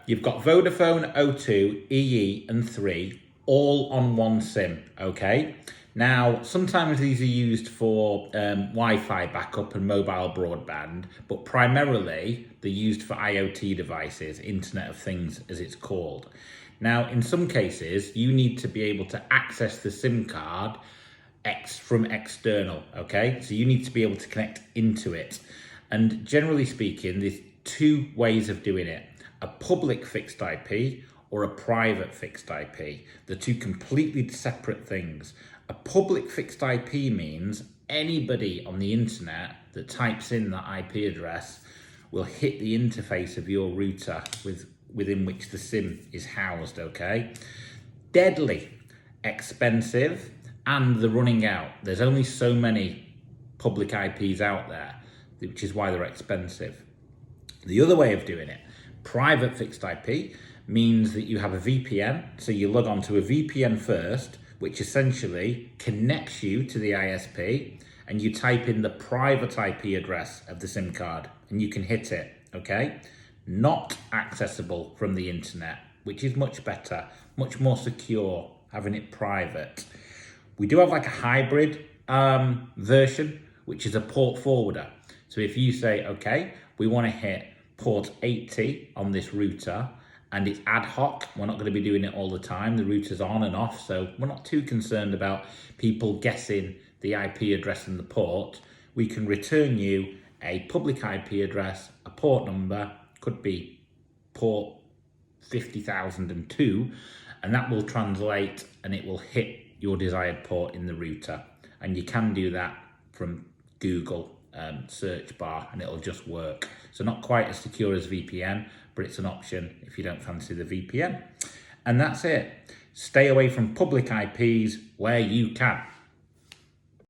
You've got Vodafone O2, EE and 3 all on one SIM, okay? Now, sometimes these are used for Wi-Fi backup and mobile broadband, but primarily they're used for IoT devices, Internet of Things as it's called. Now, in some cases, you need to be able to access the SIM card from external, okay? So you need to be able to connect into it. And generally speaking, there's two ways of doing it: a public fixed IP or a private fixed IP. They're two completely separate things. A public fixed IP means anybody on the internet that types in that IP address will hit the interface of your router within which the SIM is housed, okay? Deadly expensive, and they're running out. There's only so many public IPs out there, which is why they're expensive. The other way of doing it, private fixed IP, means that you have a VPN. So you log on to a VPN first, which essentially connects you to the ISP, and you type in the private IP address of the SIM card and you can hit it, okay? Not accessible from the internet, which is much better, much more secure, having it private. We do have like a hybrid version, which is a port forwarder. So if you say, okay, we want to hit port 80 on this router, and it's ad hoc, we're not going to be doing it all the time, the router's on and off, so we're not too concerned about people guessing the IP address and the port. We can return you a public IP address, a port number, could be port 50,002, and that will translate and it will hit your desired port in the router. And you can do that from Google search bar and it'll just work. So not quite as secure as VPN, but it's an option if you don't fancy the VPN. And that's it. Stay away from public IPs where you can.